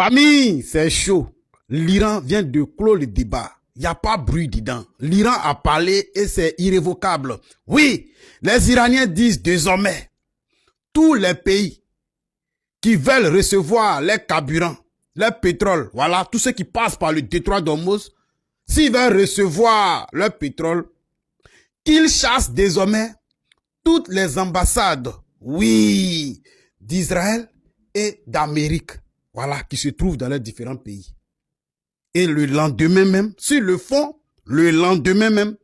Famille, c'est chaud. L'Iran vient de clore le débat. Il n'y a pas bruit dedans. L'Iran a parlé et c'est irrévocable. Oui, les Iraniens disent désormais, tous les pays qui veulent recevoir les carburants, le pétrole, voilà, tous ceux qui passent par le détroit d'Ormuz, s'ils veulent recevoir le pétrole, qu'ils chassent désormais toutes les ambassades, oui, d'Israël et d'Amérique, voilà, qui se trouvent dans les différents pays. Et le lendemain même, s'ils le font, le lendemain même,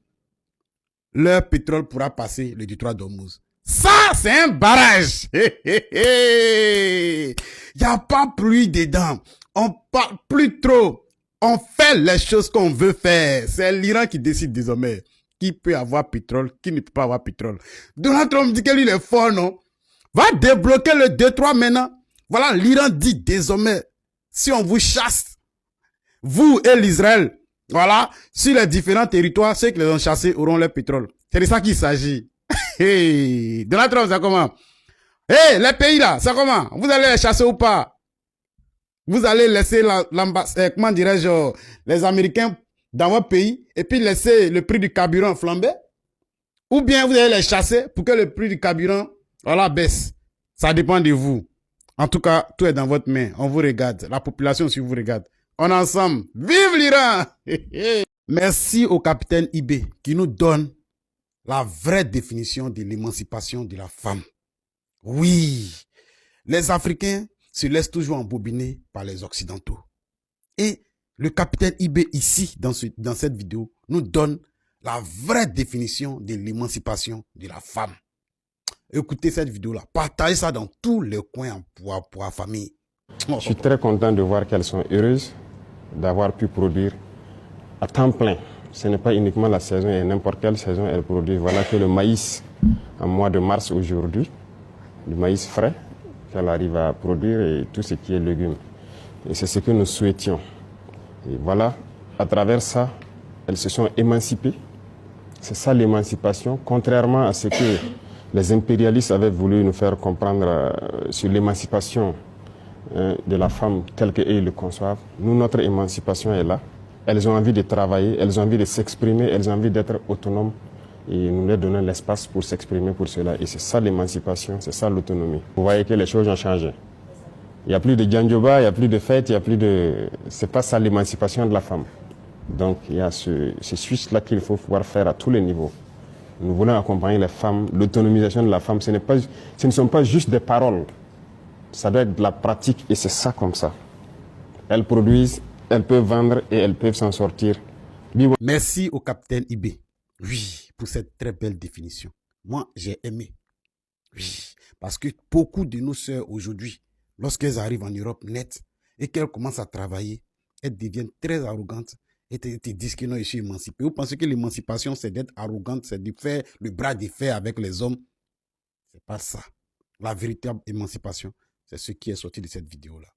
leur pétrole pourra passer le détroit d'Ormuz. Ça, c'est un barrage. Il n'y a pas pluie dedans. On parle plus trop. On fait les choses qu'on veut faire. C'est l'Iran qui décide désormais qui peut avoir pétrole, qui ne peut pas avoir pétrole. Donald Trump dit que lui, il est fort, non? Va débloquer le détroit maintenant. Voilà, l'Iran dit désormais, si on vous chasse, vous et l'Israël, voilà, sur les différents territoires, ceux qui les ont chassés auront leur pétrole. C'est de ça qu'il s'agit. Hey, Donald Trump, c'est comment? Hey, les pays là, c'est comment? Vous allez les chasser ou pas? Vous allez laisser comment dirais-je, les Américains dans votre pays et puis laisser le prix du carburant flamber? Ou bien vous allez les chasser pour que le prix du carburant, voilà, baisse. Ça dépend de vous. En tout cas, tout est dans votre main. On vous regarde. La population aussi vous regarde. On est ensemble. Vive l'Iran! Merci au capitaine Ibé qui nous donne la vraie définition de l'émancipation de la femme. Oui, les Africains se laissent toujours embobiner par les Occidentaux. Et le capitaine Ibé ici, dans cette vidéo, nous donne la vraie définition de l'émancipation de la femme. Écoutez cette vidéo-là, partagez ça dans tous les coins pour la famille. Je suis très content de voir qu'elles sont heureuses d'avoir pu produire à temps plein. Ce n'est pas uniquement la saison, et n'importe quelle saison elles produisent. Voilà que le maïs, en mois de mars aujourd'hui, du maïs frais qu'elle arrive à produire et tout ce qui est légumes. Et c'est ce que nous souhaitions. Et voilà, à travers ça, elles se sont émancipées. C'est ça l'émancipation, contrairement à ce que les impérialistes avaient voulu nous faire comprendre sur l'émancipation de la femme telle qu'eux le conçoivent. Nous, notre émancipation est là. Elles ont envie de travailler, elles ont envie de s'exprimer, elles ont envie d'être autonomes. Et nous leur donnons l'espace pour s'exprimer pour cela. Et c'est ça l'émancipation, c'est ça l'autonomie. Vous voyez que les choses ont changé. Il n'y a plus de djandjoba, il n'y a plus de fête, il n'y a plus de... C'est pas ça l'émancipation de la femme. Donc il y a ce switch-là qu'il faut pouvoir faire à tous les niveaux. Nous voulons accompagner les femmes, l'autonomisation de la femme. Ce ne sont pas juste des paroles. Ça doit être de la pratique et c'est ça comme ça. Elles produisent, elles peuvent vendre et elles peuvent s'en sortir. Merci au capitaine Ibé. Oui, pour cette très belle définition. Moi, j'ai aimé. Oui, parce que beaucoup de nos sœurs aujourd'hui, lorsqu'elles arrivent en Europe net et qu'elles commencent à travailler, elles deviennent très arrogantes et te disent que non, je suis émancipée. Vous pensez que l'émancipation, c'est d'être arrogante, c'est de faire le bras de fer avec les hommes? C'est pas ça. La véritable émancipation, c'est ce qui est sorti de cette vidéo-là.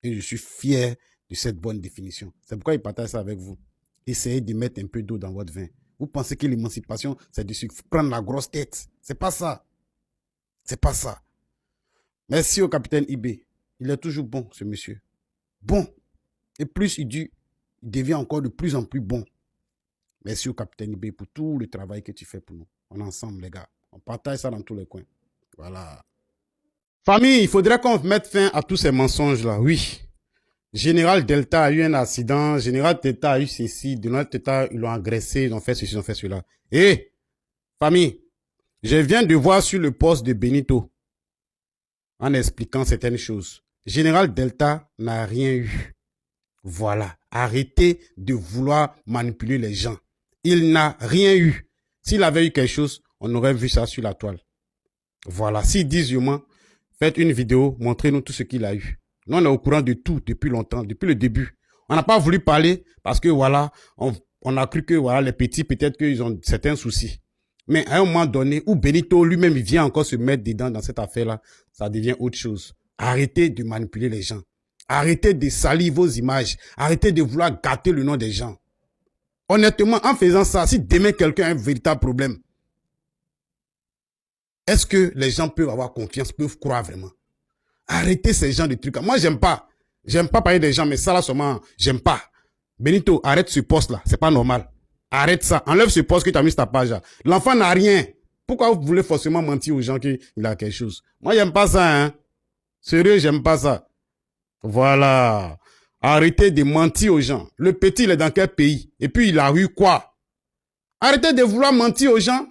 Et je suis fier de cette bonne définition. C'est pourquoi je partage ça avec vous. Essayez de mettre un peu d'eau dans votre vin. Vous pensez que l'émancipation, c'est de se prendre la grosse tête. C'est pas ça. C'est pas ça. Merci au capitaine Ibé. Il est toujours bon, ce monsieur. Bon. Et plus il devient encore de plus en plus bon. Merci au capitaine Ibé pour tout le travail que tu fais pour nous. On est ensemble, les gars. On partage ça dans tous les coins. Voilà. Famille, il faudrait qu'on mette fin à tous ces mensonges-là. Oui. Général Delta a eu un accident. Général Delta a eu ceci. Donald Delta, ils l'ont agressé. Ils ont fait ceci, ils ont fait cela. Et, famille, je viens de voir sur le poste de Benito, en expliquant certaines choses. Général Delta n'a rien eu. Voilà. Arrêtez de vouloir manipuler les gens. Il n'a rien eu. S'il avait eu quelque chose, on aurait vu ça sur la toile. Voilà. S'ils disent humain, faites une vidéo, montrez-nous tout ce qu'il a eu. Nous, on est au courant de tout depuis longtemps, depuis le début. On n'a pas voulu parler parce que voilà, on a cru que voilà, les petits, peut-être qu'ils ont certains soucis. Mais à un moment donné, où Benito lui-même, il vient encore se mettre dedans dans cette affaire-là, ça devient autre chose. Arrêtez de manipuler les gens. Arrêtez de salir vos images. Arrêtez de vouloir gâter le nom des gens. Honnêtement, en faisant ça, si demain quelqu'un a un véritable problème, est-ce que les gens peuvent avoir confiance, peuvent croire vraiment? Arrêtez ces gens de trucs. Moi, j'aime pas. J'aime pas parler des gens, mais ça là seulement, j'aime pas. Benito, arrête ce poste-là. C'est pas normal. Arrête ça. Enlève ce poste que tu as mis sur ta page là. L'enfant n'a rien. Pourquoi vous voulez forcément mentir aux gens qu'il a quelque chose? Moi, j'aime pas ça, hein. Sérieux, j'aime pas ça. Voilà. Arrêtez de mentir aux gens. Le petit, il est dans quel pays? Et puis, il a eu quoi? Arrêtez de vouloir mentir aux gens.